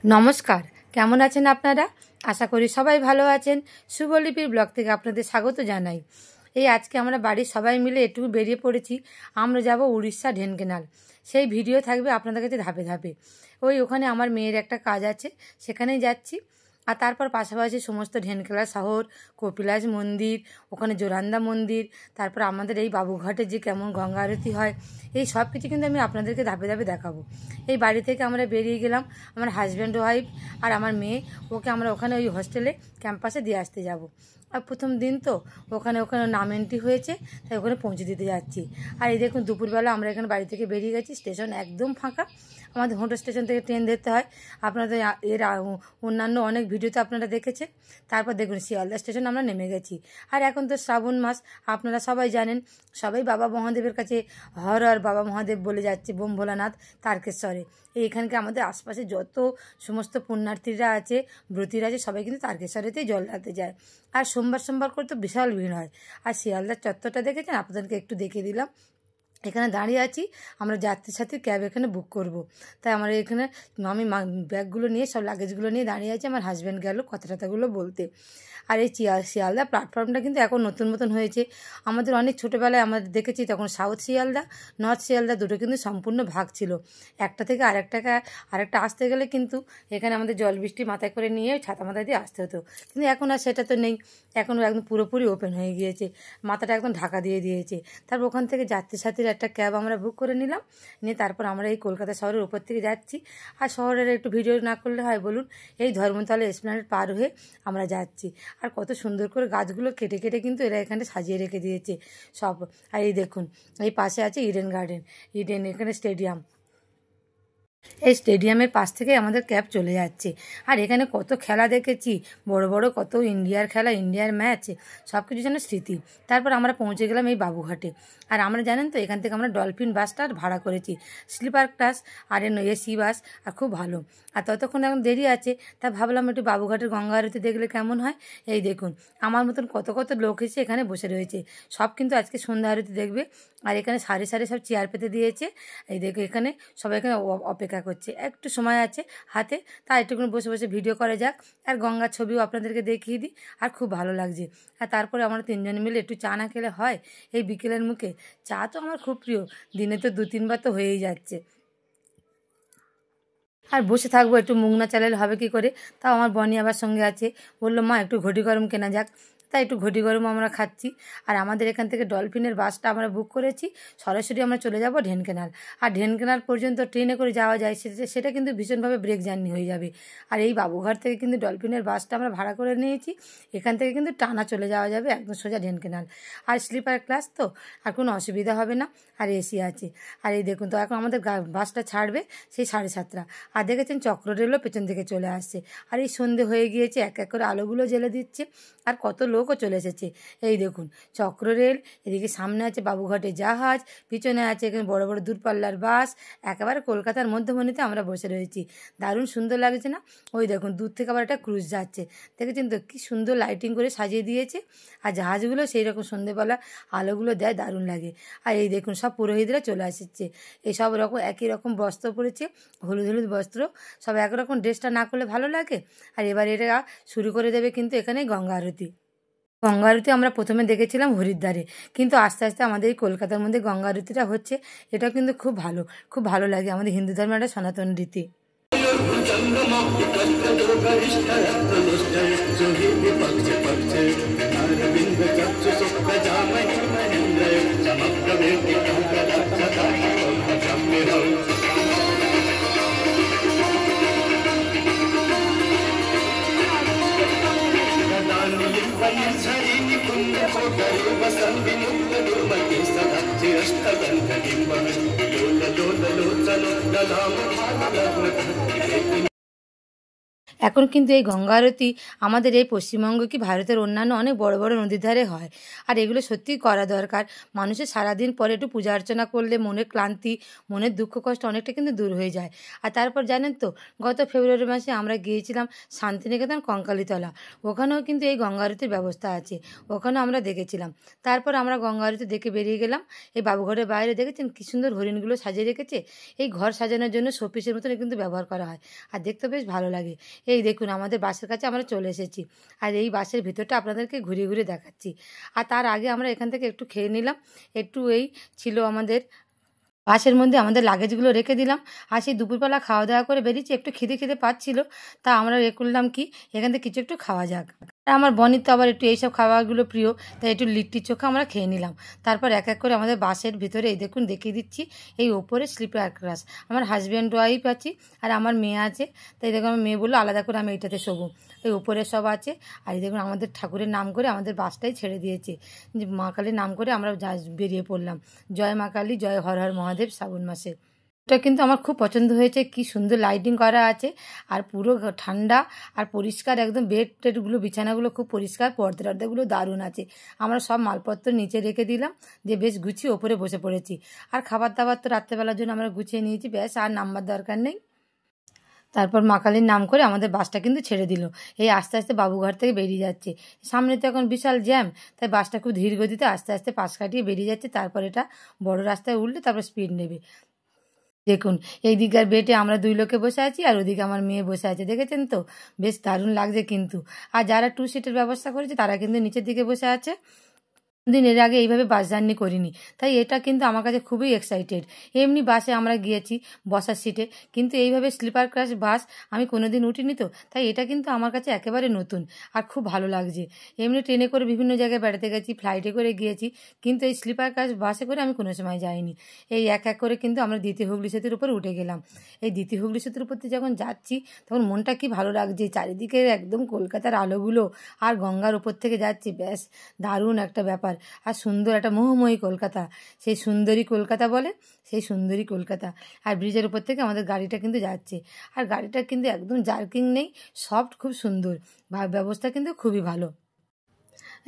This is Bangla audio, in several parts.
নমস্কার, কেমন আছেন আপনারা? আশা করি সবাই ভালো আছেন। শুভলিপির ব্লগ থেকে আপনাদের স্বাগত জানাই। এই আজকে আমরা বাড়ির সবাই মিলে একটু বেরিয়ে পড়েছি। আমরা যাব উড়িষ্যা ঢেনকেনাল। সেই ভিডিও থাকবে আপনাদের কাছে ধাপে ধাপে। ওখানে আমার মেয়ের একটা কাজ আছে, সেখানেই যাচ্ছি। আর তারপর পাশাপাশি সমস্ত ঢেনকেলা শহর, কপিলাস মন্দির, ওখানে জোরান্দা মন্দির, তারপর আমাদের এই বাবুঘাটে যে কেমন গঙ্গা আরতি হয়, এই সব কিছু কিন্তু আমি আপনাদেরকে ধাপে ধাপে দেখাবো। এই বাড়ি থেকে আমরা বেরিয়ে গেলাম, আমার হাজব্যান্ড ওয়াইফ আর আমার মেয়ে। ওকে আমরা ওখানে ওই হস্টেলে ক্যাম্পাসে দিয়ে আসতে যাব। আর প্রথম দিন তো ওখানে নাম এন্ট্রি হয়েছে, তাই ওখানে পৌঁছে দিতে যাচ্ছি। আর এই দেখুন দুপুরবেলা আমরা এখানে বাড়ি থেকে বেরিয়ে গেছি, স্টেশন একদম ফাঁকা। আমাদের হোটেল স্টেশন থেকে ট্রেন ধরতে হয়, আপনাদের এর অন্যান্য অনেক ভিডিওতে আপনারা দেখেছেন। তারপর দেখুন শিয়ালদা স্টেশন আমরা নেমে গেছি। আর এখন তো শ্রাবণ মাস, আপনারা সবাই জানেন, সবাই বাবা মহাদেবের কাছে হর হর বাবা মহাদেব বলে যাচ্ছে, বোম ভোলানাথ তারকেশ্বরে। এইখানকে আমাদের আশপাশে যত সমস্ত পুণ্যার্থীরা আছে, ব্রতীরা আছে, সবাই কিন্তু তারকেশ্বরেতেই জল ঢালতে যায়। আর সোমবার করে তো বিশাল ভিড় হয়। আর শিয়ালদার চত্বরটা দেখেছেন, আপনাদেরকে একটু দেখিয়ে দিলাম। এখানে দাঁড়িয়ে আছি, আমরা যাত্রীর সাথে ক্যাব এখানে বুক করব। তাই আমরা এখানে আমি ব্যাগগুলো নিয়ে, সব লাগেজগুলো নিয়ে দাঁড়িয়ে আছি। আমার হাজব্যান্ড গেল কথাটাগুলো বলতে। আর এই শিয়ালদা প্ল্যাটফর্মটা কিন্তু এখন নতুন হয়েছে। আমাদের অনেক ছোটোবেলায় আমাদের দেখেছি, তখন সাউথ শিয়ালদা, নর্থ শিয়ালদা দুটো কিন্তু সম্পূর্ণ ভাগ ছিল। একটা থেকে আরেকটা আসতে গেলে কিন্তু এখানে আমাদের জল বৃষ্টি মাথায় করে নিয়ে ছাতা মাথায় দিয়ে আসতে হতো। কিন্তু এখন আর সেটা তো নেই, এখন একদম পুরোপুরি ওপেন হয়ে গিয়েছে, মাথাটা একদম ঢাকা দিয়ে দিয়েছে। তারপর ওখান থেকে যাত্রী সাথীর একটা ক্যাব আমরা বুক করে নিলাম, নিয়ে তারপর আমরা এই কলকাতা শহরের উপর থেকে যাচ্ছি। আর শহরের একটু ভিডিও না করলে হয় বলুন? এই ধর্মতলা এসপ্ল্যানেড পার হয়ে আমরা যাচ্ছি। আর কত সুন্দর করে গাছগুলো কেটে কিন্তু এরা এখানে সাজিয়ে রেখে দিয়েছে সব। আর এই দেখুন, এই পাশে আছে ইডেন গার্ডেন, এখানে স্টেডিয়াম। এই স্টেডিয়ামের পাশ থেকে আমাদের ক্যাব চলে যাচ্ছে। আর এখানে কত খেলা দেখেছি, বড় কত ইন্ডিয়ার খেলা, ইন্ডিয়ার ম্যাচ, সব কিছু যেন স্মৃতি। তারপর আমরা পৌঁছে গেলাম এই বাবুঘাটে। আর আমরা জানেন তো, এখান থেকে আমরা ডলফিন বাসটা ভাড়া করেছি, স্লিপার ক্লাস আর এসি বাস, আর খুব ভালো। আর ততক্ষণ এখন দেরি আছে, তা ভাবলাম একটু বাবুঘাটের গঙ্গা আরতি দেখলে কেমন হয়। এই দেখুন, আমার মতন কত লোক এসে এখানে বসে রয়েছে, সব কিন্তু আজকে সন্ধ্যা আরতি দেখবে। আর এখানে সারি সব চেয়ার পেতে দিয়েছে। এই দেখো, এখানে সবাই এখানে অপেক্ষা করছে, একটু সময় আছে হাতে, তাই একটুখানি বসে ভিডিও করা যাক। আর গঙ্গার ছবিও আপনাদেরকে দেখিয়ে দিই। আর খুব ভালো লাগছে। আর তারপরে আমরা তিনজন মিলে একটু চা না খেলে হয় এই বিকেলের মুখে? চা তো আমার খুব প্রিয়, দিনে তো 2-3 বার তো হয়েই যাচ্ছে। আর বসে থাকবো, একটু মুগ না চালালে হবে কি করে? তাও আমার বনি আবার সঙ্গে আছে, বললো মা একটু ঘটি গরম কেনা যাক। তাই একটু ঘটি গরম আমরা খাচ্ছি। আর আমাদের এখান থেকে ডলফিনের বাসটা আমরা বুক করেছি, সরাসরি আমরা চলে যাব ঢেনকেনাল। আর ঢেনকেনাল পর্যন্ত ট্রেনে করে যাওয়া যায়, সেটা কিন্তু ভীষণভাবে ব্রেক জার্নি হয়ে যাবে। আর এই বাবুঘাট থেকে কিন্তু ডলফিনের বাসটা আমরা ভাড়া করে নিয়েছি, এখান থেকে কিন্তু টানা চলে যাওয়া যাবে একদম সোজা ঢেনকেনাল। আর স্লিপার ক্লাস তো, আর কোনো অসুবিধা হবে না, আর এসি আছে। আর এই দেখুন তো, এখন আমাদের বাসটা ছাড়বে সেই 7:30। আর দেখেছেন চক্র রেলও পেছন থেকে চলে আসছে। আর এই সন্ধে হয়ে গিয়েছে, এক করে আলোগুলো জ্বেলে দিচ্ছে। আর কত লোকও চলে এসেছে। এই দেখুন চক্র রেল, এদিকে সামনে আছে বাবুঘাটে জাহাজ, পিছনে আছে এখানে বড় দূরপাল্লার বাস। একেবারে কলকাতার মধ্যমণিতে আমরা বসে রয়েছি, দারুণ সুন্দর লাগছে না? ওই দেখুন দূর থেকে আবার একটা ক্রুজ যাচ্ছে, দেখেছেন তো কি সুন্দর লাইটিং করে সাজিয়ে দিয়েছে। আর জাহাজগুলো সেই রকম সন্ধেবেলা আলোগুলো দেয়, দারুণ লাগে। আর এই দেখুন সব পুরোহিতরা চলে আসছে, এই সব রকম একই রকম বস্ত্র পরেছে, হলুদ বস্ত্র, সব একরকম। ড্রেসটা না করলে ভালো লাগে। আর এবার এটা শুরু করে দেবে কিন্তু এখানে গঙ্গা আরতি। গঙ্গা আরতি আমরা প্রথমে দেখেছিলাম হরিদ্বারে, কিন্তু আস্তে আমাদের এই কলকাতার মধ্যে গঙ্গা আরতিটা হচ্ছে, এটা কিন্তু খুব ভালো লাগে। আমাদের হিন্দু ধর্মের একটা সনাতন রীতি। এখন কিন্তু এই গঙ্গা আরতি আমাদের এই পশ্চিমবঙ্গ কি ভারতের অন্যান্য অনেক বড় বড় নদীর ধারে হয়। আর এগুলো সত্যিই করা দরকার। মানুষের সারাদিন পরে একটু পূজা অর্চনা করলে মনের ক্লান্তি, মনের দুঃখ কষ্ট অনেকটা কিন্তু দূর হয়ে যায়। আর তারপর জানেন তো, গত ফেব্রুয়ারি মাসে আমরা গিয়েছিলাম শান্তিনিকেতন কঙ্কালীতলা। ওখানেও কিন্তু এই গঙ্গা আরতির ব্যবস্থা আছে, ওখানেও আমরা দেখেছিলাম। তারপর আমরা গঙ্গা আরতি দেখে বেরিয়ে গেলাম। এই বাবুঘরের বাইরে দেখেছেন কী সুন্দর হরিণগুলো সাজিয়ে রেখেছে। এই ঘর সাজানোর জন্য শোপিসের মতন কিন্তু ব্যবহার করা হয়, আর দেখতে বেশ ভালো লাগে। এই দেখুন আমাদের বাসের কাছে আমরা চলে এসেছি, আর এই বাসের ভিতরটা আপনাদেরকে ঘুরিয়ে ঘুরিয়ে দেখাচ্ছি। আর তার আগে আমরা এখান থেকে একটু খেয়ে নিলাম। একটু এই ছিল আমাদের বাসের মধ্যে আমাদের লাগেজগুলো রেখে দিলাম। আর সেই দুপুরবেলা খাওয়া দাওয়া করে বেরিয়েছি, একটু খিদে খিদে পাচ্ছিল, তা আমরা করলাম কি এখান থেকে কিছু একটু খাওয়া যাক। আর আমার বোনের তো আবার একটু এইসব খাবারগুলো প্রিয়, তাই একটু লিট্টি চোখা আমরা খেয়ে নিলাম। তারপর এক এক করে আমাদের বাসের ভিতরে এই দেখুন দেখিয়ে দিচ্ছি, এই ওপরে স্লিপার ক্লাস। আমার হাজব্যান্ড ওয়াইফ আছে আর আমার মেয়ে আছে, তাই দেখুন আমার মেয়ে বললো আলাদা করে আমি এইটাতে শোবো। এই ওপরে সব আছে। আর এই দেখুন আমাদের ঠাকুরের নাম করে আমাদের বাসটাই ছেড়ে দিয়েছে, যে মা কালীর নাম করে আমরা বেরিয়ে পড়লাম। জয় মা কালী, জয় হর হর মহাদেব শ্রাবণ মাসে। এটা কিন্তু আমার খুব পছন্দ হয়েছে, কি সুন্দর লাইটিং করা আছে, আর পুরো ঠান্ডা আর পরিষ্কার একদম। বেড টেডগুলো বিছানাগুলো খুব পরিষ্কার, পর্দাগুলো দারুণ আছে। আমরা সব মালপত্র নিচে রেখে দিলাম, যে বেশ গুছিয়ে ওপরে বসে পড়েছি। আর খাবার দাবার তো রাত্রেবেলার জন্য আমরা গুছিয়ে নিয়েছি, ব্যাস আর নামবার দরকার নেই। তারপর মা কালীর নাম করে আমাদের বাসটা কিন্তু ছেড়ে দিল। এই আস্তে আস্তে বাবুঘাট থেকে বেরিয়ে যাচ্ছে। সামনে তো এখন বিশাল জ্যাম, তাই বাসটা খুব ধীর গতিতে আস্তে আস্তে পাশ কাটিয়ে বেরিয়ে যাচ্ছে। তারপর এটা বড় রাস্তায় উঠলে তারপর স্পিড নেবে। দেখুন এই দিকের বেটে আমরা দুই লোকে বসে আছি, আর ওদিকে আমার মেয়ে বসে আছে, দেখেছেন তো বেশ দারুণ লাগছে কিন্তু। আর যারা 2 সিটের ব্যবস্থা করেছে তারা কিন্তু নিচের দিকে বসে আছে। দিন এর আগে এইভাবে বাস জার্নি করিনি, তাই এটা কিন্তু আমার কাছে খুবই এক্সাইটেড। এমনি বাসে আমরা গিয়েছি বসার সিটে, কিন্তু এইভাবে স্লিপার ক্লাস বাস আমি কোনোদিন উঠিনি, তো তাই এটা কিন্তু আমার কাছে একেবারে নতুন আর খুব ভালো লাগছে। এমনি ট্রেনে করে বিভিন্ন জায়গায় বেড়াতে গেছি, ফ্লাইটে করে গিয়েছি, কিন্তু এই স্লিপার ক্লাস বাসে করে আমি কোনো সময় যাইনি। এই এক এক করে কিন্তু আমরা দ্বিতীয় হুগলি সেতুর উপর উঠে গেলাম। এই দ্বিতীয় হুগলি সেতুর উপর দিয়ে যখন যাচ্ছি তখন মনটা কি ভালো লাগছে, চারিদিকে একদম কলকাতার আলোগুলো আর গঙ্গার উপর থেকে যাচ্ছি, ব্যাস দারুণ একটা ব্যাপার। আর সুন্দর একটা মোহময়ী কলকাতা, সেই সুন্দরী কলকাতা বলে, সেই সুন্দরী কলকাতা। আর ব্রিজের উপর থেকে আমাদের গাড়িটা কিন্তু যাচ্ছে, আর গাড়িটা কিন্তু একদম জার্কিং নেই, সফট, খুব সুন্দর, ব্যবস্থা কিন্তু খুবই ভালো।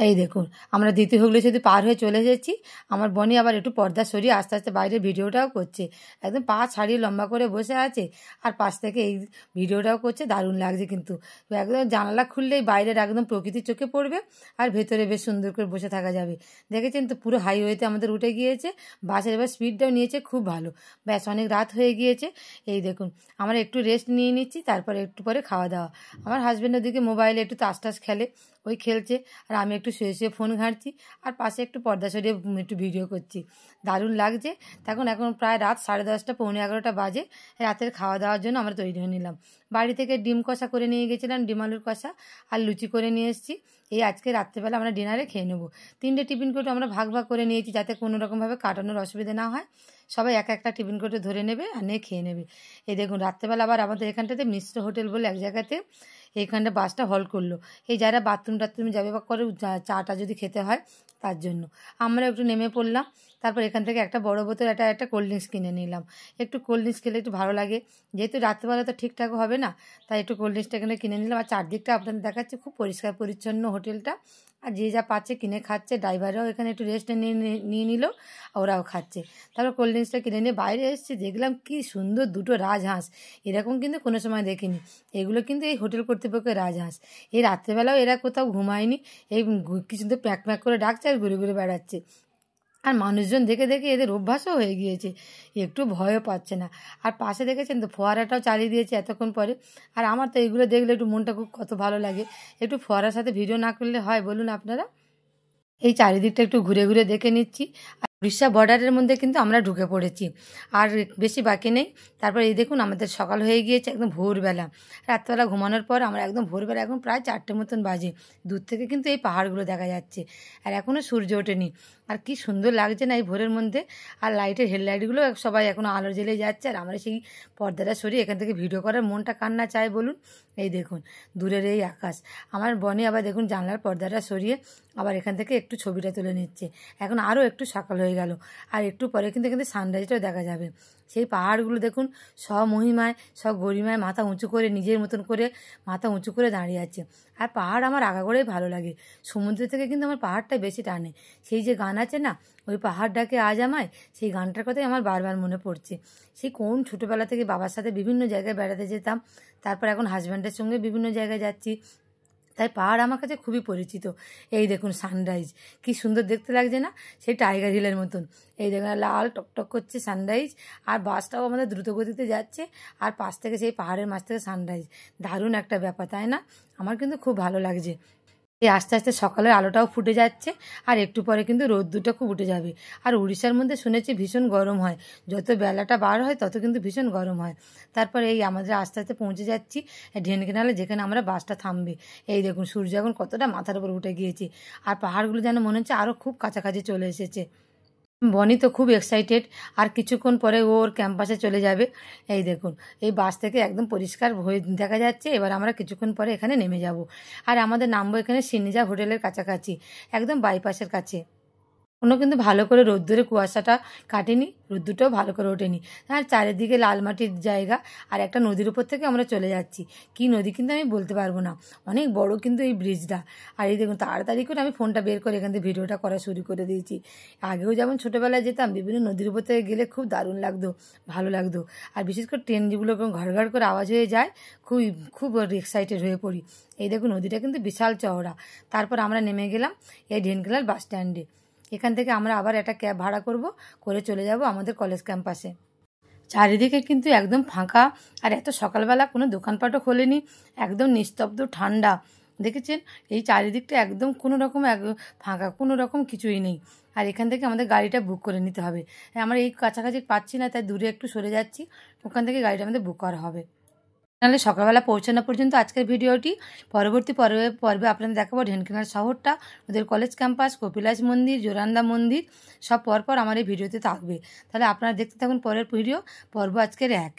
এই দেখুন আমরা দ্বিতীয় হুগলি সেতু পার হয়ে চলে এসেছি। আমার বোনই আবার একটু পর্দা সরিয়ে আস্তে আস্তে বাইরে ভিডিওটাও করছে, একদম পা ছাড়িয়ে লম্বা করে বসে আছে, আর পাশ থেকে এই ভিডিওটাও করছে, দারুণ লাগছে কিন্তু। একদম জানালা খুললেই বাইরের একদম প্রকৃতি চোখে পড়বে, আর ভেতরে বেশ সুন্দর করে বসে থাকা যাবে। দেখেছেন তো পুরো হাইওয়েতে আমাদের উঠে গিয়েছে, বাসের এবার স্পিডটাও নিয়েছে খুব ভালো। ব্যাস অনেক রাত হয়ে গিয়েছে। এই দেখুন আমরা একটু রেস্ট নিয়ে নিচ্ছি, তারপরে একটু পরে খাওয়া দাওয়া। আমার হাজব্যান্ড ওদিকে মোবাইলে একটু তাস টাস খেলে, ওই খেলছে, আর আমি একটু শুয়ে শুয়ে ফোন ঘাঁটছি, আর পাশে একটু পর্দা সরিয়ে একটু ভিডিও করছি, দারুণ লাগছে। এখন প্রায় রাত 10:30 পৌনে 11টা বাজে। রাতের খাওয়া দাওয়ার জন্য আমরা তৈরি হয়ে নিলাম। বাড়ি থেকে ডিম কষা করে নিয়ে গেছিলাম, ডিম আলুর কষা, আর লুচি করে নিয়ে এসেছি। এই আজকে রাত্রেবেলা আমরা ডিনারে খেয়ে নেবো। 3টে টিফিন কোটো আমরা ভাগ ভাগ করে নিয়েছি, যাতে কোনো রকমভাবে কাটানোর অসুবিধা না হয়। সবাই এক একটা টিফিন কোটো ধরে নেবে আর নিয়ে খেয়ে নেবে। এই দেখুন রাত্রেবেলা আবার আমাদের এখানটাতে মিশ্র হোটেল বলে এক জায়গাতে এইখানটা বাসটা হল্ট করলো, এই যারা বাথরুম টাথরুম যাবে বা করে চাটা যদি খেতে হয় তার জন্য। আমরা একটু নেমে পড়লাম। তারপর এখান থেকে একটা বড় বোতল একটা কোল্ড ড্রিঙ্কস কিনে নিলাম। একটু কোল্ড ড্রিঙ্কস খেলে একটু ভালো লাগে, যেহেতু রাত্রেবেলা তো ঠিকঠাক হবে না, তাই একটু কোল্ড ড্রিঙ্কসটা এখানে কিনে নিলাম। আর চারদিকটা আপনাদের দেখাচ্ছে, খুব পরিষ্কার পরিচ্ছন্ন হোটেলটা, আর যে যা পাচ্ছে কিনে খাচ্ছে। ড্রাইভাররাও এখানে একটু রেস্ট নিয়ে নিল, ওরাও খাচ্ছে। তারপর কোল্ড ড্রিঙ্কসটা কিনে নিয়ে বাইরে এসেছি, দেখলাম কি সুন্দর 2টো রাজহাঁস, এরকম কিন্তু কোনো সময় দেখিনি। এগুলো কিন্তু এই হোটেল কর্তৃপক্ষের রাজহাঁস। এই রাত্রেবেলাও এরা কোথাও ঘুমায়নি, এই কি সুন্দর প্যাক প্যাক করে ডাকছে আর ঘুরে ঘুরে বেড়াচ্ছে। আর মানুষজন দেখে দেখে এদের অভ্যাসও হয়ে গিয়েছে, একটু ভয়ও পাচ্ছে না। আর পাশে দেখেছেন তো ফোয়ারাটাও চালিয়ে দিয়েছে এতক্ষণ পরে। আর আমার তো এগুলো দেখলে একটু মনটা খুব কত ভালো লাগে। একটু ফোয়ারার সাথে ভিডিও না করলে হয় বলুন আপনারা? এই চারিদিকটা একটু ঘুরে ঘুরে দেখে নিচ্ছি। আর উড়িষ্যা বর্ডারের মধ্যে কিন্তু আমরা ঢুকে পড়েছি, আর বেশি বাকি নেই। তারপর এই দেখুন আমাদের সকাল হয়ে গিয়েছে, একদম ভোরবেলা। রাত্রেবেলা ঘুমানোর পর আমরা একদম ভোরবেলা, এখন প্রায় 4টে মতন বাজে। দূর থেকে কিন্তু এই পাহাড়গুলো দেখা যাচ্ছে, আর এখনও সূর্য ওঠেনি। আর কি সুন্দর লাগছে না এই ভোরের মধ্যে। আর লাইটের হেডলাইটগুলো সবাই এখনও আলো জ্বেলে যাচ্ছে, আর আমরা সেই পর্দাটা সরিয়ে এখান থেকে ভিডিও করার মনটা কার না চায় বলুন। এই দেখুন দূরের এই আকাশ। আমার বোনে আবার দেখুন জানলার পর্দাটা সরিয়ে আবার এখান থেকে একটু ছবিটা তুলে নিচ্ছে। এখন আরও একটু সকাল হয়ে গেল। আর একটু পরে কিন্তু এখানে সানরাইজটাও দেখা যাবে। সেই পাহাড়গুলো দেখুন স্বমহিমায় গরিমায় মাথা উঁচু করে নিজের মতন করে মাথা উঁচু করে দাঁড়িয়ে আছে। আর পাহাড় আমার আগাগোড়াই ভালো লাগে, সমুদ্র থেকে কিন্তু আমার পাহাড়টা বেশি টানে। সেই যে গান আছে না, ওই পাহাড় ডাকে আজ আমায়, সেই গানটার কথাই আমার বারবার মনে পড়ছে। সেই কোন ছোটোবেলা থেকে বাবার সাথে বিভিন্ন জায়গায় বেড়াতে যেতাম, তারপর এখন হাজব্যান্ডের সঙ্গে বিভিন্ন জায়গায় যাচ্ছি, তাই পাহাড় আমার কাছে খুবই পরিচিত। এই দেখুন সানরাইজ, কি সুন্দর দেখতে লাগছে না, সেই টাইগার হিলের মতন। এই দেখুন লাল টকটক করছে সানরাইজ, আর বাসটাও আমাদের দ্রুত গতিতে যাচ্ছে, আর পাশ থেকে সেই পাহাড়ের মাছ থেকে সানরাইজ, দারুণ একটা ব্যাপার, তাই না? আমার কিন্তু খুব ভালো লাগছে। এই আস্তে আস্তে সকালের আলোটাও ফুটে যাচ্ছে, আর একটু পরে কিন্তু রোদ্দুরটা খুব উঠে যাবে। আর উড়িষ্যার মধ্যে শুনেছি ভীষণ গরম হয়, যত বেলাটা বার হয় তত কিন্তু ভীষণ গরম হয়। তারপরে এই আমাদের আস্তে আস্তে পৌঁছে যাচ্ছি ঢেনকেনালে, যেখানে আমরা বাসটা থামবে। এই দেখুন সূর্য এখন কতটা মাথার উপর উঠে গিয়েছে, আর পাহাড়গুলো যেন মনে হচ্ছে আরও খুব কাছাকাছি চলে এসেছে। বনি তো খুব এক্সাইটেড, আর কিছুক্ষণ পরে ওর ক্যাম্পাসে চলে যাবে। এই দেখুন এই বাস থেকে একদম পরিষ্কার হয়ে দেখা যাচ্ছে। এবার আমরা কিছুক্ষণ পরে এখানে নেমে যাব, আর আমাদের নামবো এখানে সিনিজা হোটেলের কাছাকাছি, একদম বাইপাসের কাছে। কোনো কিন্তু ভালো করে রোদ্দুরে কুয়াশাটা কাটেনি, রোদ্দুরটাও ভালো করে ওঠেনি, আর চারিদিকে লাল মাটির জায়গা, আর একটা নদীর উপর থেকে আমরা চলে যাচ্ছি। কি নদী কিন্তু আমি বলতে পারবো না, অনেক বড় কিন্তু এই ব্রিজটা। আর এই দেখুন তাড়াতাড়ি করে আমি ফোনটা বের করে এখান থেকে ভিডিওটা করা শুরু করে দিয়েছি। আগেও যেমন ছোটোবেলায় যেতাম, বিভিন্ন নদীর উপর থেকে গেলে খুব দারুণ লাগতো, ভালো লাগতো। আর বিশেষ করে ট্রেন যেগুলো ঘর ঘর করে আওয়াজ হয়ে যায়, খুব এক্সাইটেড হয়ে পড়ি। এই দেখুন নদীটা কিন্তু বিশাল চওড়া। তারপর আমরা নেমে গেলাম এই ঢেনকেনাল বাস স্ট্যান্ডে। এখান থেকে আমরা আবার একটা ক্যাব ভাড়া করে চলে যাব আমাদের কলেজ ক্যাম্পাসে। চারিদিকে কিন্তু একদম ফাঁকা, আর এত সকালবেলা কোনো দোকানপাটও খোলেনি, একদম নিস্তব্ধ ঠান্ডা। দেখেছেন এই চারিদিকটা একদম ফাঁকা, কোনো রকম কিছুই নেই। আর এখান থেকে আমাদের গাড়িটা বুক করে নিতে হবে। আমরা এই কাছাকাছি পাচ্ছি না, তাই দূরে একটু সরে যাচ্ছি, ওখান থেকে গাড়িটা আমাদের বুক করা হবে। নাহলে সকালবেলা পৌঁছানো পর্যন্ত আজকের ভিডিওটি। পরবর্তী পর্বে আপনাদের দেখাবো ঢেনকেনাল শহরটা, ওদের কলেজ ক্যাম্পাস, কপিলাস মন্দির, জোরান্দা মন্দির, সব পরপর আমার এই ভিডিওতে থাকবে। তাহলে আপনারা দেখতে থাকুন পরের পর্ব আজকের 1।